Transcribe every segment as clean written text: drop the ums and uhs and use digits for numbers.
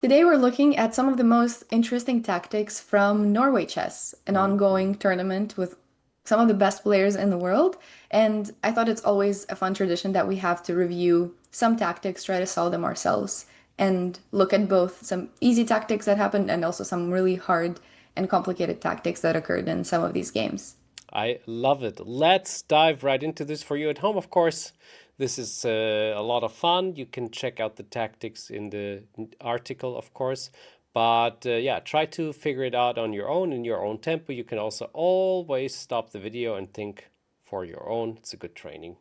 Today we're looking at some of the most interesting tactics from Norway Chess, an ongoing Ooh. tournament with some of the best players in the world. And I thought it's always a fun tradition that we have to review some tactics, try to solve them ourselves, and look at both some easy tactics that happened and also some really hard and complicated tactics that occurred in some of these games. I love it. Let's dive right into this for you at home. Of course, this is a lot of fun. You can check out the tactics in the article, of course. But yeah, try to figure it out on your own in your own tempo. You can also always stop the video and think for your own. It's a good training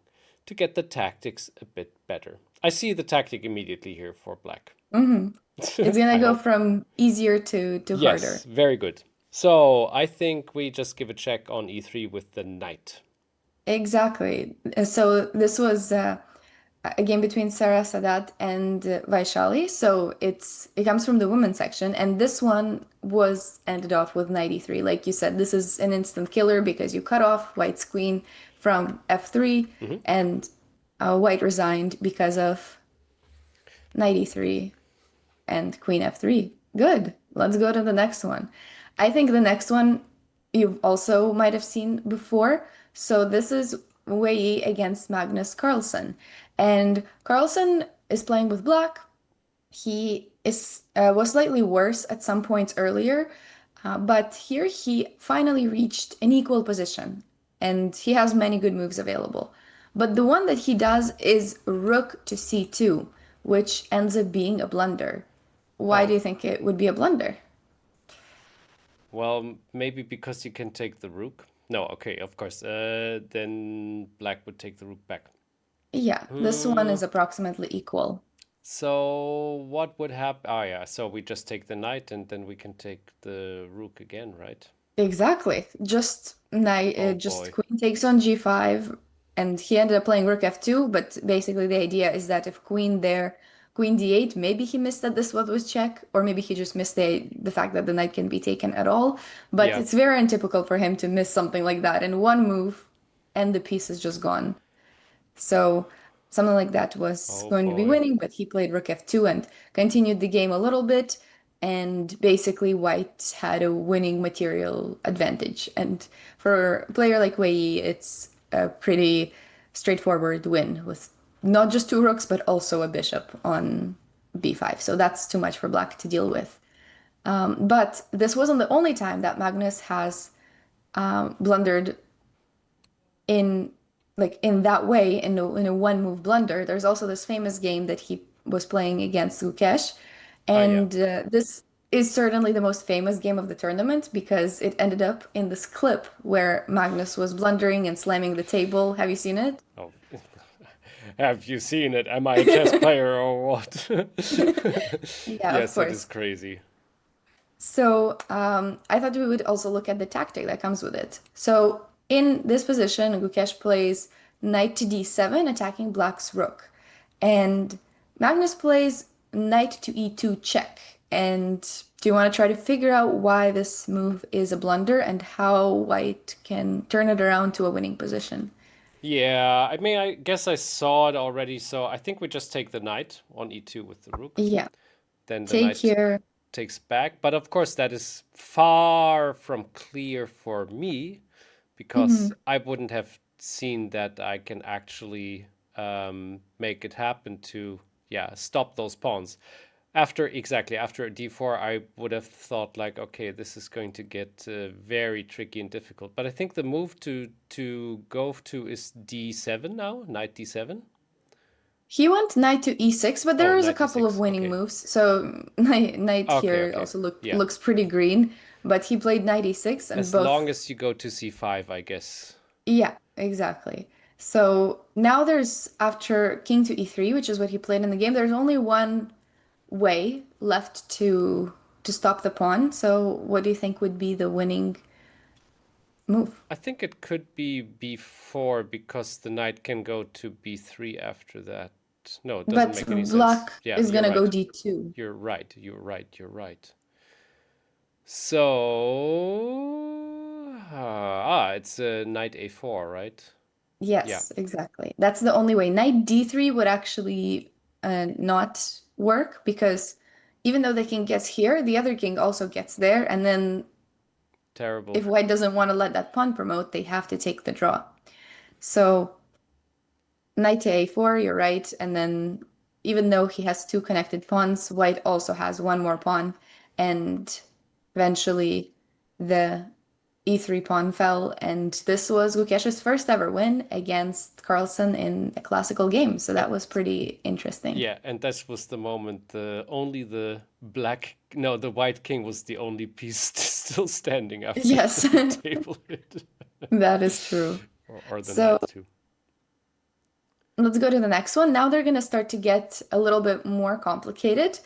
to get the tactics a bit better. I see the tactic immediately here for black. hmm It's gonna I go hope. from easier to Yes, harder. very good. So I think we just give a check on e3 with the knight. Exactly. So this was a game between Sarah Sadat and Vaishali. So it comes from the women's section, and this one was ended off with 93. Like you said, this is an instant killer because you cut off White's queen from f3, Mhm. and White resigned because of 93 and queen f3. Good. Let's go to the next one. I think the next one you also might have seen before. So this is Wei Yi against Magnus Carlsen. And Carlsen is playing with black. He is was slightly worse at some points earlier, but here he finally reached an equal position, and he has many good moves available. But the one that he does is rook to c2, which ends up being a blunder. Why do Oh, you think it would be a blunder? well, maybe because you can take the rook. No, okay, of course. Then black would take the rook back. Yeah, this one Hmm. is approximately equal. So what would happen? Oh yeah, so we just take the knight and then we can take the rook again, right? Exactly. Oh Just boy. queen takes on g5, and he ended up playing rook f2, but basically the idea is that if queen there, queen d8, maybe he missed that this was check, or maybe he just missed the fact that the knight can be taken at all. But Yeah. it's very untypical for him to miss something like that in one move, and the piece is just gone. So something like that was Oh going to be boy. winning, but he played rook f2 and continued the game a little bit. And basically, White had a winning material advantage. And for a player like Wei Yi, it's a pretty straightforward win with not just two rooks, but also a bishop on b5. So that's too much for Black to deal with. But this wasn't the only time that Magnus has blundered in in that way in a one move blunder. There's also this famous game that he was playing against Gukesh, Ah yeah. and this is certainly the most famous game of the tournament because it ended up in this clip where Magnus was blundering and slamming the table. Have you seen it? Oh. Have you seen it? Am I a chess player or what? Yeah, of Yes, it is course. crazy. So I thought we would also look at the tactic that comes with it. So in this position, Gukesh plays knight to d7, attacking black's rook. And Magnus plays knight to e2 check. And do you want to try to figure out why this move is a blunder and how white can turn it around to a winning position? Yeah, I mean, I guess I saw it already, so I think we just take the knight on e2 with the rook. Yeah, Then the take knight here. takes back. But of course, that is far from clear for me because Mhm. I wouldn't have seen that I can actually make it happen to, yeah, stop those pawns. After d4, I would have thought like, okay, this is going to get very tricky and difficult. But I think the move to go to is d7 now, knight d7. He went knight to e6, but Oh, there is a knight couple of d6. winning Okay, moves. So knight okay, here okay. also Yeah, looks pretty green, but he played knight e6 and as long both. as you go to c5, I guess. Yeah, exactly. So now there's after king to e3, which is what he played in the game. There's only one way left to stop the pawn. So what do you think would be the winning move? I think it could be b4 because the knight can go to b3 after that. No, it doesn't But make any sense. black Yeah, is you're gonna go right. d2. You're right. You're right. You're right. So, it's knight a4, right? Yeah. Yes, exactly. That's the only way. Knight d3 would actually not work because even though the king gets here, the other king also gets there, and then Terrible. if white doesn't want to let that pawn promote, they have to take the draw. So knight to a4, you're right, and then even though he has two connected pawns, white also has one more pawn, and eventually the e3 pawn fell, and this was Gukesh's first ever win against Carlsen in a classical game, so that And was pretty interesting. yeah, and this was the moment the only the black no, the white king was the only piece still standing after Yes, the table hit. that is true. Or the So knight too. let's go to the next one. Now they're going to start to get a little bit more complicated.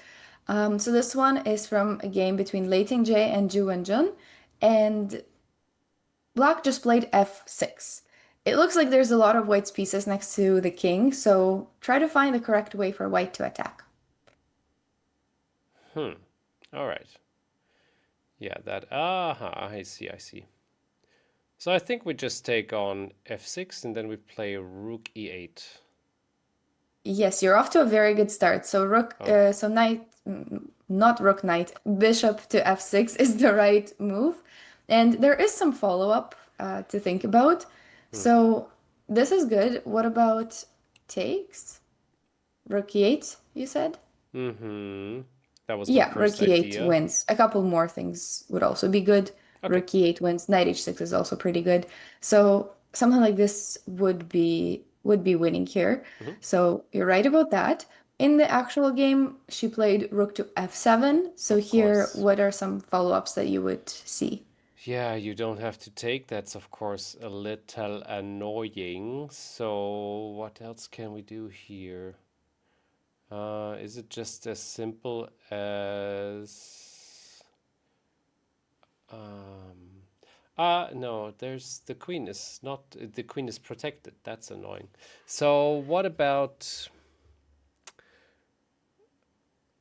So this one is from a game between Lei Tingjie and Wenjun, and Black just played f6. It looks like there's a lot of white's pieces next to the king, so try to find the correct way for white to attack. Hmm. All right. Yeah, that I see, I see. So I think we just take on f6 and then we play rook e8. Yes, you're off to a very good start. So Oh, so knight, not rook knight, bishop to f6 is the right move. And there is some follow-up to think about. hmm. So this is good. What about takes? Rook e8, you said? Mm-hmm. That was my Yeah, first rook e8 idea. wins. A couple more things would also be good. Okay. Rook e8 wins. Knight h6 is also pretty good. So something like this would be winning here. Hmm. So you're right about that. In the actual game, she played rook to f7. So Of here, course. what are some follow-ups that you would see? Yeah, you don't have to take. That's of course a little annoying. So what else can we do here? Is it just as simple as um no, there's the queen is not the queen is protected. That's annoying. So what about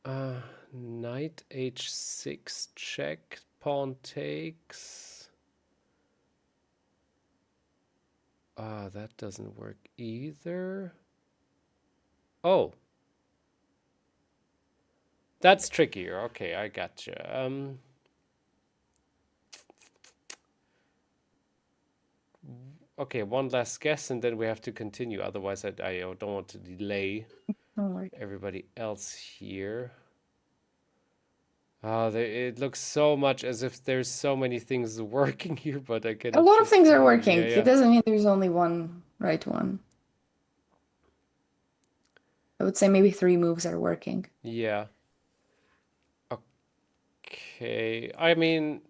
uh knight h6 check, pawn takes? That doesn't work either. Oh, that's trickier. Okay, I gotcha. Okay, one last guess, and then we have to continue. Otherwise, I don't want to delay Don't worry. everybody else here. It looks so much as if there's so many things working here, but I A cannot lot of just. things are Yeah, working. It yeah, doesn't mean there's only one right one. I would say maybe three moves are working. yeah. Okay. I mean,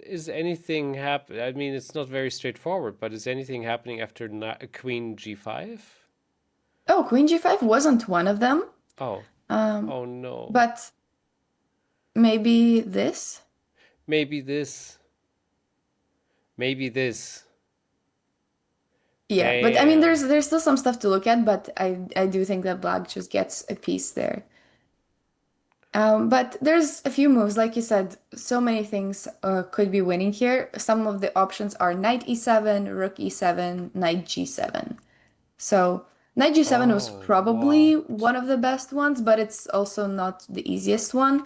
is anything happen? I mean, it's not very straightforward, but is anything happening after Queen G5? Oh, Queen G5 wasn't one of them. Oh, Um, oh no. but maybe this? Maybe this. Maybe this. Yeah, but I mean Damn. there's still some stuff to look at, but I do think that black just gets a piece there. But there's a few moves, like you said, so many things could be winning here. Some of the options are knight e7, rook e7, knight g7. So knight g7 was Oh, probably what? one of the best ones, but it's also not the easiest one.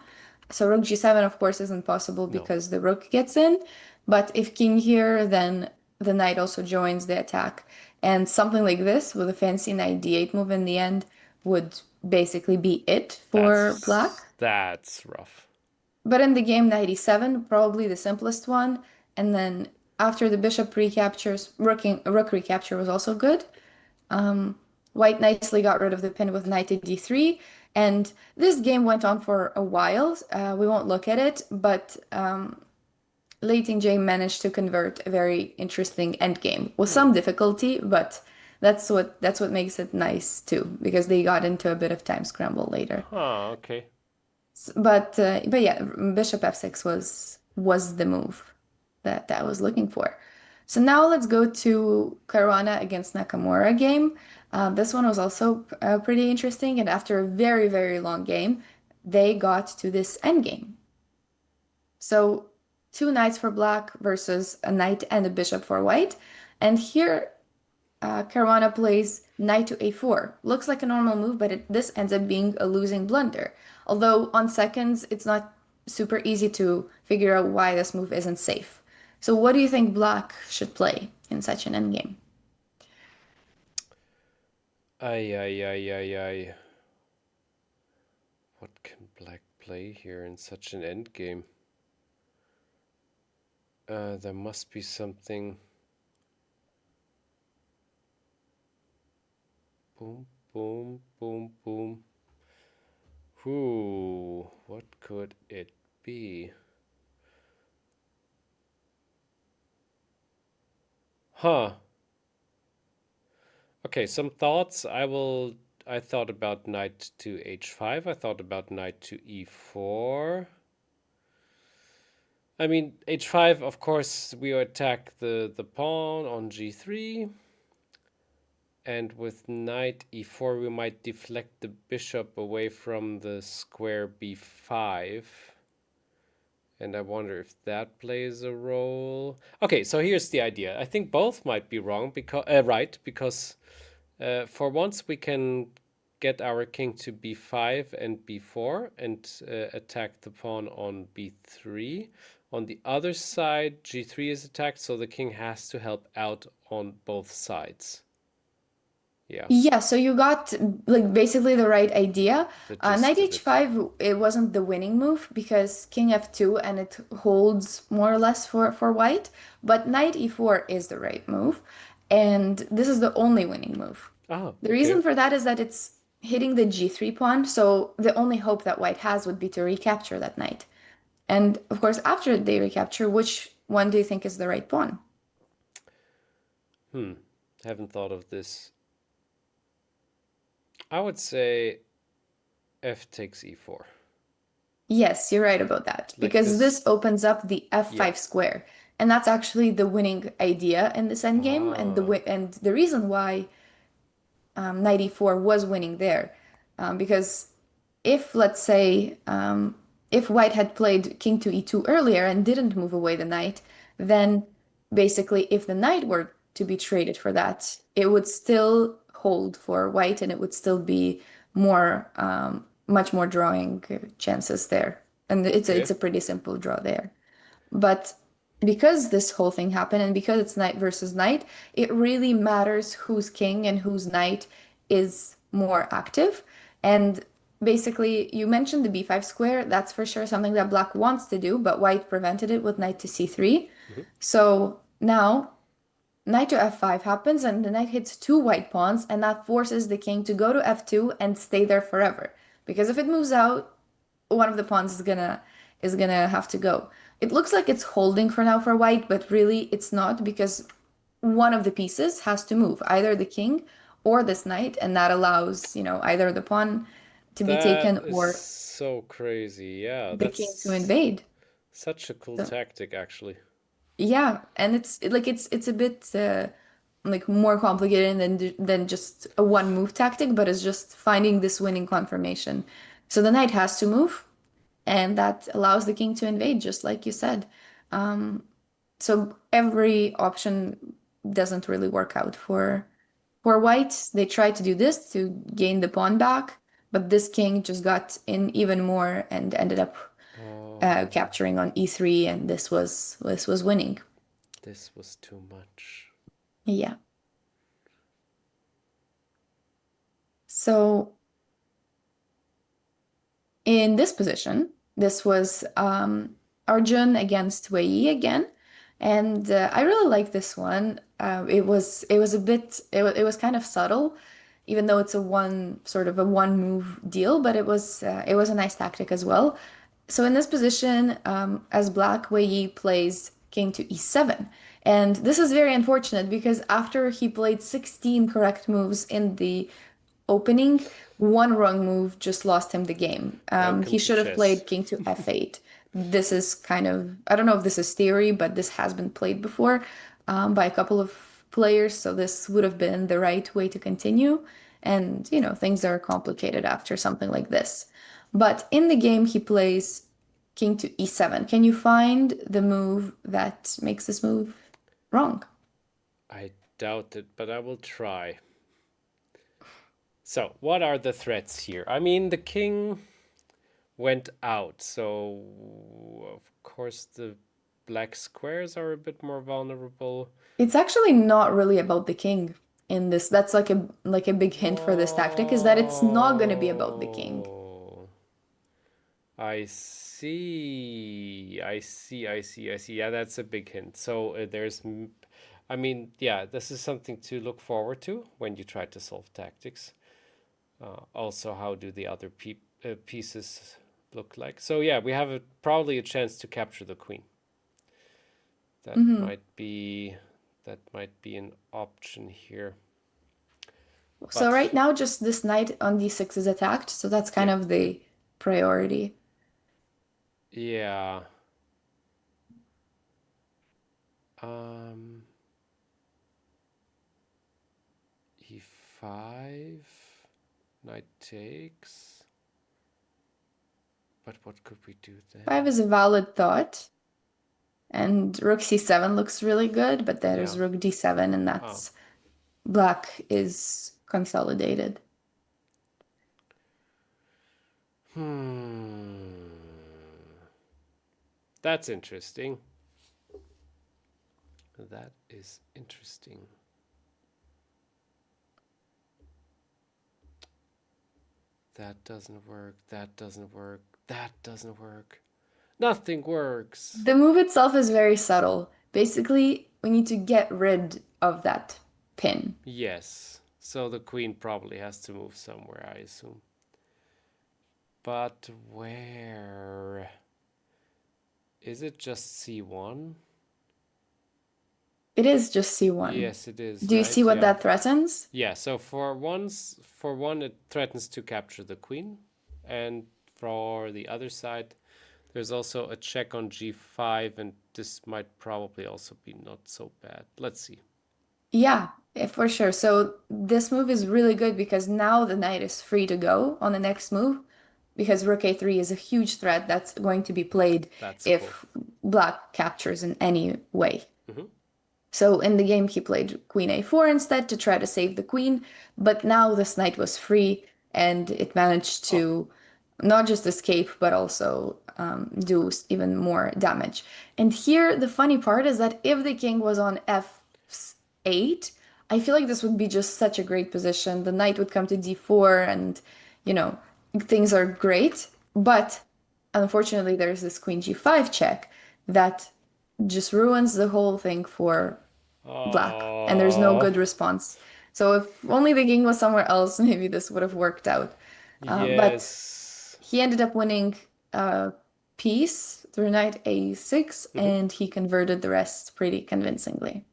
So rook g7, of course, isn't possible No. because the rook gets in. But if king here, then the knight also joins the attack. And something like this, with a fancy knight d8 move in the end, would basically be it for black. That's rough. But in the game, knight e7, probably the simplest one. And then after the bishop recaptures, rook recapture was also good. White nicely got rid of the pin with knight to d3. And this game went on for a while. We won't look at it, but Lei Tingjie managed to convert a very interesting endgame with Hmm. some difficulty, but that's what makes it nice too, because they got into a bit of time scramble later. Huh, okay. But yeah, bishop f6 was the move that I was looking for. So now let's go to Caruana against Nakamura game. This one was also pretty interesting, and after a very, very long game, they got to this endgame. So two knights for black versus a knight and a bishop for white. And here Caruana plays knight to a4. Looks like a normal move, but this ends up being a losing blunder. Although on seconds, it's not super easy to figure out why this move isn't safe. So what do you think Black should play in such an endgame? Ay, ay, ay, ay, ay. What can black play here in such an endgame? There must be something. Boom, boom, boom, boom. Whoo, what could it be? Huh. Okay, some thoughts. I thought about knight to h5. I thought about knight to e4. I mean, h5, of course, we attack the pawn on g3. And with knight e4, we might deflect the bishop away from the square b5. And I wonder if that plays a role. Okay, so here's the idea. I think both might be wrong because right, because for once we can get our king to b5 and b4 and attack the pawn on b3. On the other side, g3 is attacked, so the king has to help out on both sides. Yeah, Yeah, so you got like basically the right idea. the Knight gist of it. h5, it wasn't the winning move because king f2 and it holds more or less for white, but knight e4 is the right move, and this is the only winning move. Oh, The okay. reason for that is that it's hitting the g3 pawn, so the only hope that white has would be to recapture that knight. And of course, after they recapture, which one do you think is the right pawn? Haven't thought of this. I would say f takes e4. Yes, you're right about that, Like because this. this opens up the Yeah. f5 square, and that's actually the winning idea in this endgame, and Ah, the reason why knight e4 was winning there, because if let's say if white had played king to e2 earlier and didn't move away the knight, then basically if the knight were to be traded for that, it would still hold for white, and it would still be more much more drawing chances there. And it's okay. a pretty simple draw there. But because this whole thing happened and because it's knight versus knight, it really matters whose king and whose knight is more active. And basically, you mentioned the b5 square. That's for sure something that black wants to do, but white prevented it with knight to c3. Mhm. So now knight to f5 happens, and the knight hits two white pawns, and that forces the king to go to f2 and stay there forever. Because if it moves out, one of the pawns is gonna have to go. It looks like it's holding for now for white, but really it's not because one of the pieces has to move, either the king or this knight, and that allows, either the pawn to be That taken is or so crazy. Yeah, the king to that's invade. such a cool So tactic, actually. yeah, and it's a bit like more complicated than just a one move tactic, but it's just finding this winning confirmation. So the knight has to move, and that allows the king to invade, just like you said. So every option doesn't really work out for white. They tried to do this to gain the pawn back, but this king just got in even more and ended up Oh, capturing on e3, and this was winning. this was too much. Yeah. So in this position, this was Arjun against Wei Yi again, and I really like this one. It was a bit it was kind of subtle, even though it's a one sort of a one move deal, but it was a nice tactic as well. So in this position, as Black, Wei Yi plays King to E7, and this is very unfortunate because after he played 16 correct moves in the opening, one wrong move just lost him the game. Welcome He to should have chess. played king to f8. This is kind of, I don't know if this is theory, but this has been played before by a couple of players, so this would have been the right way to continue. And, things are complicated after something like this. But in the game, he plays king to e7. Can you find the move that makes this move wrong? I doubt it, but I will try. So, what are the threats here? I mean, the king went out, so of course the black squares are a bit more vulnerable. It's actually not really about the king in this. That's like a big hint for this tactic is that it's not going to be about the king. Oh, I see. I see. I see. I see. Yeah, that's a big hint. So I mean, yeah, this is something to look forward to when you try to solve tactics. Also, how do the other pieces look like? So yeah, we have probably a chance to capture the queen. That Hmm. might be an option here. So But right now, just this knight on d6 is attacked, so that's kind yeah, of the priority. yeah. Um, e5, knight takes. But what could we do Five then? is a valid thought, and rook c7 looks really good, but Yeah. there's rook d7, and Oh. that's black is consolidated. Hmm. That's interesting. That is interesting. That doesn't work. That doesn't work. That doesn't work. Nothing works. The move itself is very subtle. Basically, we need to get rid of that pin. Yes. So the queen probably has to move somewhere, I assume. But where? Is it just c1? It is just c1. Yes, it is, Do you see right? what Yeah. that threatens? Yeah, so for one it threatens to capture the queen, and for the other side there's also a check on g5, and this might probably also be not so bad. Let's see. Yeah, for sure. So this move is really good because now the knight is free to go on the next move because rook a3 is a huge threat that's going to be played That's cool. if black captures in any way. Hmm. So in the game, he played queen a4 instead to try to save the queen, but now this knight was free and it managed Oh, to not just escape, but also do even more damage. And here, the funny part is that if the king was on f8, I feel like this would be just such a great position. The knight would come to d4 and, you know, things are great. But unfortunately, there's this queen g5 check that just ruins the whole thing for black, and there's no oh, good response. So if only the king was somewhere else, maybe this would have worked out. But yes. he ended up winning piece through knight a6, Hmm. and he converted the rest pretty convincingly.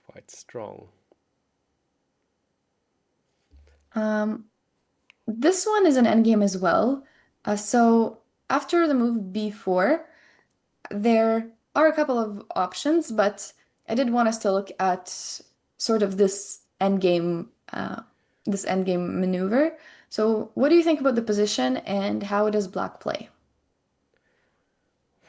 Quite strong. Um, this one is an endgame as well. So after the move b4, there are a couple of options, but I did want us to look at sort of this endgame maneuver. So, what do you think about the position and how does black play?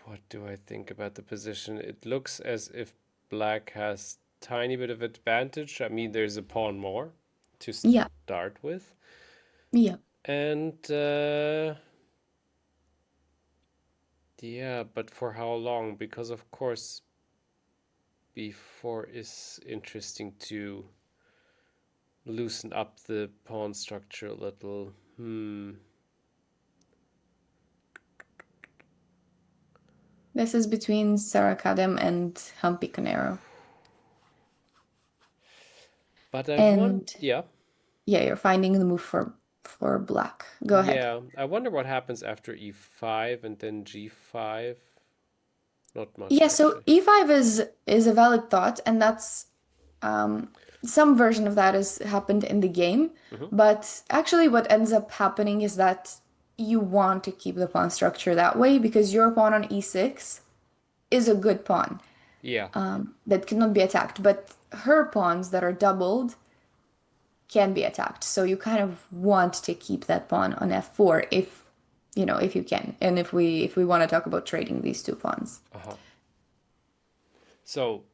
What do I think about the position? It looks as if black has tiny bit of advantage. I mean, there's a pawn more to Yeah, start with. yeah. And yeah, but for how long? Because of course b4 is interesting to loosen up the pawn structure a little. This is between Sarah Kadem and Humpy Conero. But I want, And yeah, yeah, you're finding the move for black. Go ahead. yeah. I wonder what happens after e5 and then g5. Not much Yeah, so actually. e5 is a valid thought, and that's um, some version of that has happened in the game. Hmm. But actually, what ends up happening is that you want to keep the pawn structure that way because your pawn on e6 is a good pawn Yeah. that cannot be attacked. But her pawns that are doubled can be attacked. So you kind of want to keep that pawn on f4 if if you can, and if we want to talk about trading these two pawns. Uh-huh. So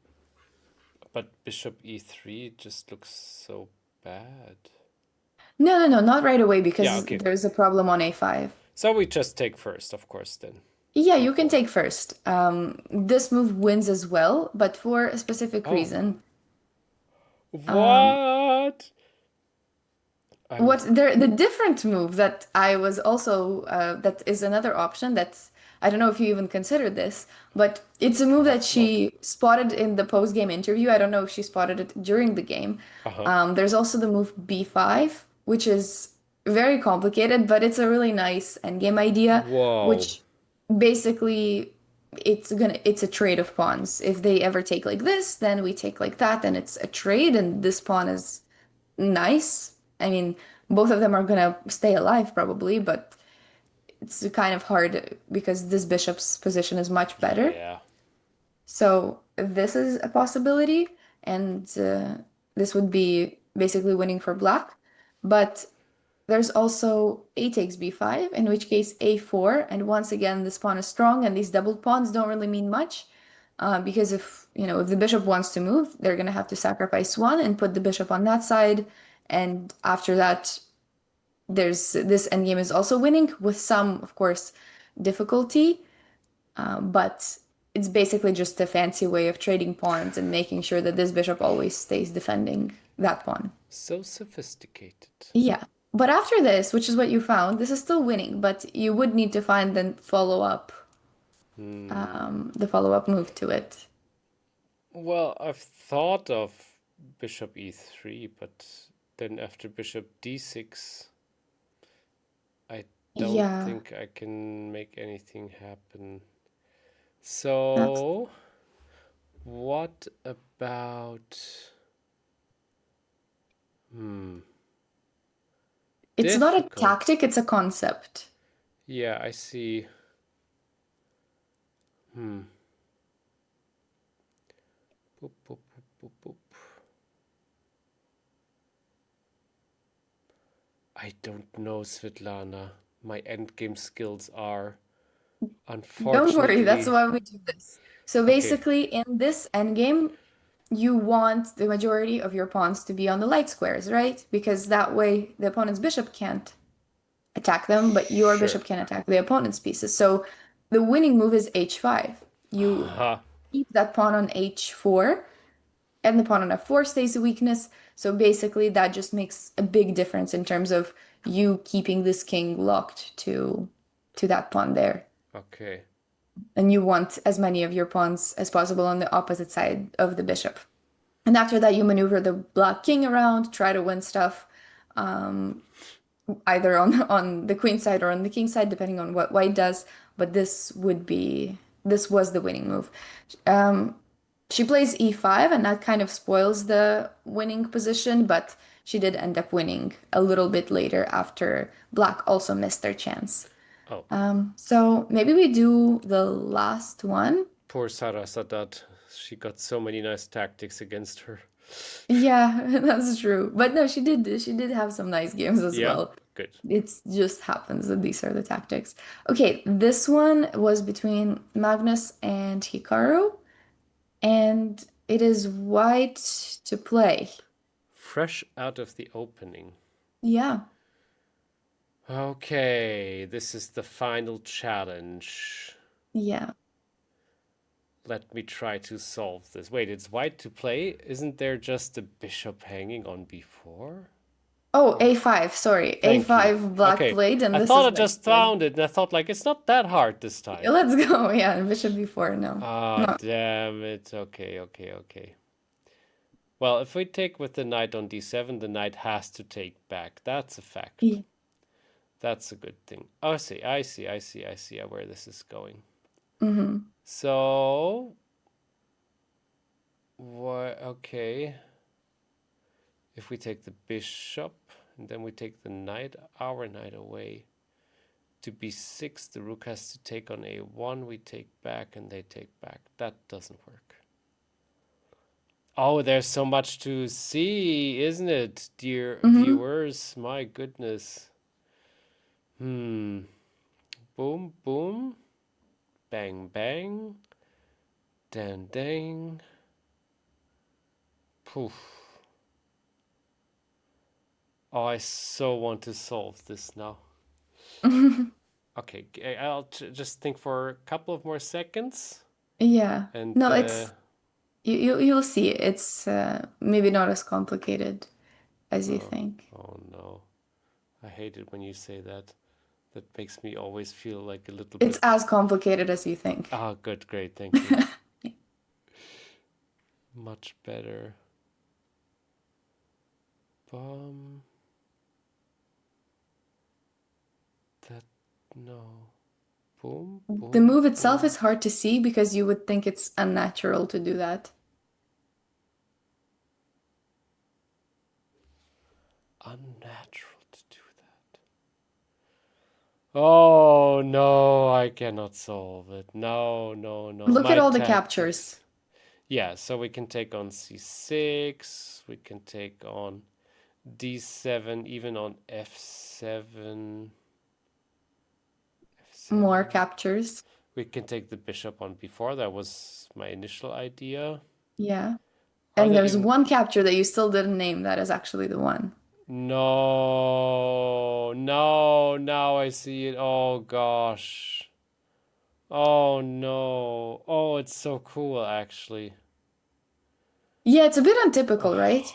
But bishop e3 just looks so bad. No, not right away Yeah, because okay. there's a problem on a5. So we just take first, of course, then. Yeah, you can e4. take first. This move wins as well, but for a specific Oh, reason. Um, what? I'm what the different move that I was also that is another option that's I don't know if you even considered this, but it's a move that perhaps not. she spotted in the post-game interview. I don't know if she spotted it during the game. Uh-huh. There's also the move b5, which is very complicated, but it's a really nice endgame idea, Whoa. which basically it's a trade of pawns. If they ever take like this, then we take like that, and it's a trade, and this pawn is nice. I mean, both of them are gonna stay alive probably, but it's kind of hard because this bishop's position is much better. Yeah. So this is a possibility, and this would be basically winning for black. But there's also a takes b5, in which case a4, and once again this pawn is strong, and these doubled pawns don't really mean much, because if the bishop wants to move, they're gonna have to sacrifice one and put the bishop on that side, and after that, there's this endgame is also winning with some, of course, difficulty, but it's basically just a fancy way of trading pawns and making sure that this bishop always stays defending that pawn. So sophisticated. Yeah. But after this, which is what you found, this is still winning, but you would need to find Hmm. the follow-up move to it. Well, I've thought of bishop e3, but then after bishop d6, I don't Yeah, think I can make anything happen. that's So, what about... Hmm. it's not a Difficult. tactic, it's a concept. Yeah, I see. Hmm. Boop, boop, boop, boop, boop. I don't know, Svitlana. My endgame skills are Don't worry, that's unfortunately. why we do this. So Okay, basically, in this endgame, you want the majority of your pawns to be on the light squares, right? Because that way the opponent's bishop can't attack them, but your sure. bishop can attack the opponent's pieces. So the winning move is h5. You Ha. keep that pawn on h4, and the pawn on f4 stays a weakness. So basically, that just makes a big difference in terms of you keeping this king locked to that pawn there. Okay. And you want as many of your pawns as possible on the opposite side of the bishop. And after that, you maneuver the black king around, try to win stuff, um, either on the queen side or on the king side, depending on what white does. But this was the winning move. Um, she plays e5, and that kind of spoils the winning position, but she did end up winning a little bit later after black also missed their chance. Oh, So maybe we do the last one. poor Sarah Sadat. She got so many nice tactics against her. Yeah, that's true. But no, she did have some nice games as Yeah, well. good. It just happens that these are the tactics. Okay, this one was between Magnus and Hikaru, and it is white to play. Fresh out of the opening. Yeah, Okay, this is the final challenge. yeah. Let me try to solve this. Wait, it's white to play? Isn't there just a bishop hanging on b4? Oh, A5, sorry. Thank you. A5 black Okay, played, I and this thought is I white just played. found it, and I thought, like, it's not that hard this time. Let's go. Yeah, bishop B4, no. Ah, No. damn it. Okay, okay, okay. Well, if we take with the knight on d7, the knight has to take back. That's a fact. Yeah. That's a good thing. Oh, I see where this is going. Mm-hmm. So, what? Okay. If we take the bishop and then we take the knight, our knight away to b6, the rook has to take on a1. We take back and they take back. That doesn't work. Oh, there's so much to see, isn't it, dear Mm-hmm. viewers? My goodness. Hmm. Boom, boom. Bang, bang. Dang, dang. Poof. Oh, I so want to solve this now. Okay, I'll just think for a couple of more seconds, Yeah. and No, it's you'll see. It's maybe not as complicated as you oh, think. oh no, I hate it when you say that. That makes me always feel like a little It's bit. as complicated as you think. Ah, good, great, thank you. Much better. Bum. That no. Boom, The boom, move itself boom. is hard to see because you would think it's unnatural to do that. Unnatural to do that. Oh no, I cannot solve it. No, no, no. Look at My all the captures. tactics. Yeah, so we can take on c6, we can take on d7, even on f7, More f7. captures. We can take the bishop on b4. That was my initial idea. Yeah. Are And there there's even... one capture that you still didn't name that is actually the one. No, no, now I see it. Oh gosh. Oh no. Oh, it's so cool actually. Yeah, it's a bit untypical, right?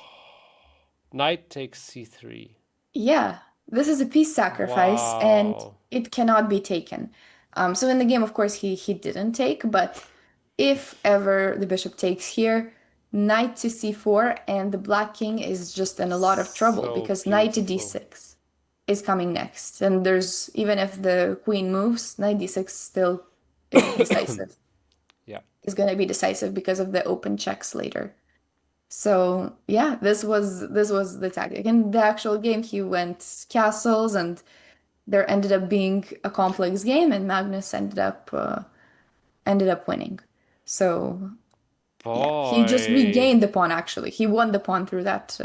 Knight takes c3. Yeah, this is a peace sacrifice and Wow. it cannot be taken. So in the game, of course, he didn't take, but if ever the bishop takes here, knight to c4, and the black king is just in a lot of trouble So because knight to beautiful. d6 is coming next. And there's, even if the queen moves, knight d6 still is decisive, Yeah. is going to be decisive because of the open checks later. So yeah, this was the tactic. In the actual game, he went castles, and there ended up being a complex game, and Magnus ended up winning. So yeah, he just Boy. regained the pawn. Actually, he won the pawn through that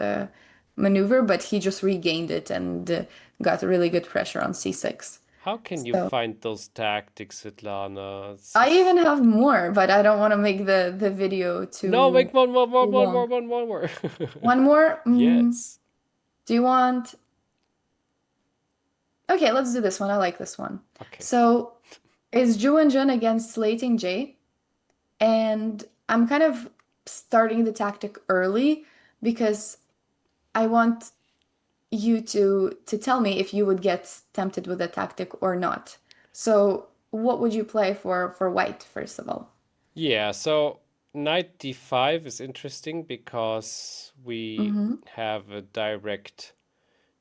maneuver, but he just regained it and got really good pressure on c6. How can you So find those tactics, Svetlana? It's I just... even have more, but I don't want to make the video No, too make one more, one too more, one more, long. one more. One more. Yes. Do you want? Okay, let's do this one. I like this one. Okay. So it's Wenjun against Lei Tingjie, and I'm kind of starting the tactic early because I want you to tell me if you would get tempted with the tactic or not. So what would you play for white, first of all? Yeah, so knight d5 is interesting because we Mm-hmm. have a direct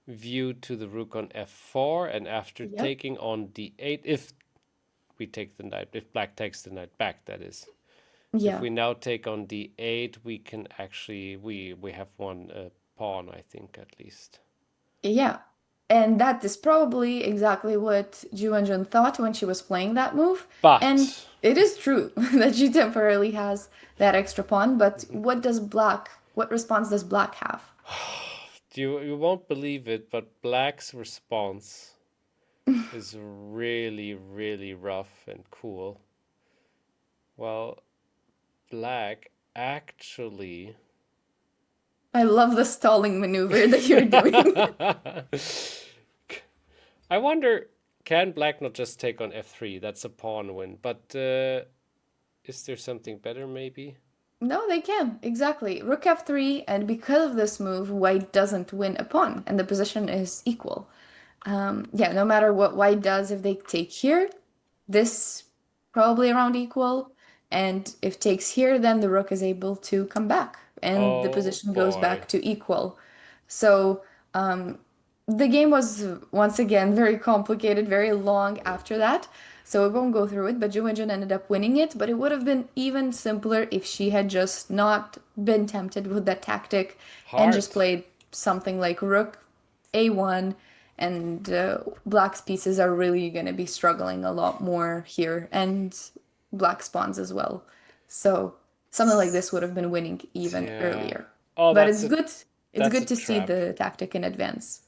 view to the rook on f4, and after Yep. taking on d8, if we take the knight, if black takes the knight back, that is. If Yeah. we now take on d8, we can actually, we have one pawn, I think, at least. Yeah. And that is probably exactly what Ju Wenjun thought when she was playing that move. And But it is true that she temporarily has that extra pawn, but what response does black have? you won't believe it, but black's response is really, really rough and cool. Well, black actually... I love the stalling maneuver that you're doing. I wonder, can black not just take on f3? That's a pawn win. But is there something better, maybe? No, they can. Exactly. Rook f3, and because of this move, white doesn't win a pawn, and the position is equal. Yeah, no matter what white does, if they take here, this probably around equal. And if takes here, then the rook is able to come back, and the Oh position goes boy. back to equal. So the game was once again very complicated, very long after that. So we won't go through it, but Ju Wenjun ended up winning it. But it would have been even simpler if she had just not been tempted with that tactic and just Hard. played something like Rook A1, and Black's pieces are really going to be struggling a lot more here, and Black spawns as well. So something like this would have been winning even Yeah. earlier. Oh, But it's good. It's that's a good to see trap. the tactic in advance.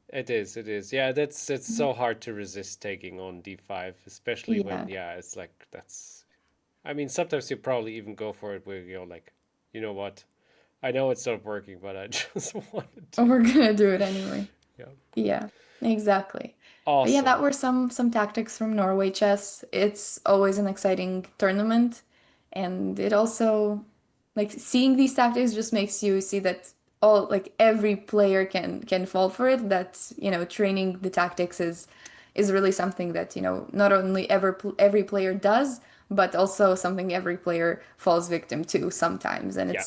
It is, it is. Yeah, that's it's Mhm. so hard to resist taking on d5, especially when, Yeah. yeah, it's like that's... I mean, sometimes you probably even go for it where you're like, you know what? I know it's not working, but I just wanted to. We're gonna do it anyway. Yeah. Yeah, exactly. But yeah, that Awesome. were some tactics from Norway Chess. It's always an exciting tournament, and it also like seeing these tactics just makes you see that all like every player can fall for it. That training the tactics is really something that not only every player does, but also something every player falls victim to sometimes. And Yeah.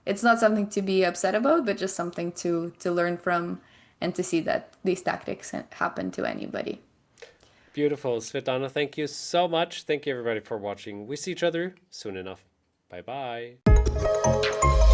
it's not something to be upset about, but just something to learn from and to see that these tactics happen to anybody. Beautiful. Svitlana, thank you so much. Thank you, everybody, for watching. We see each other soon enough. Bye bye.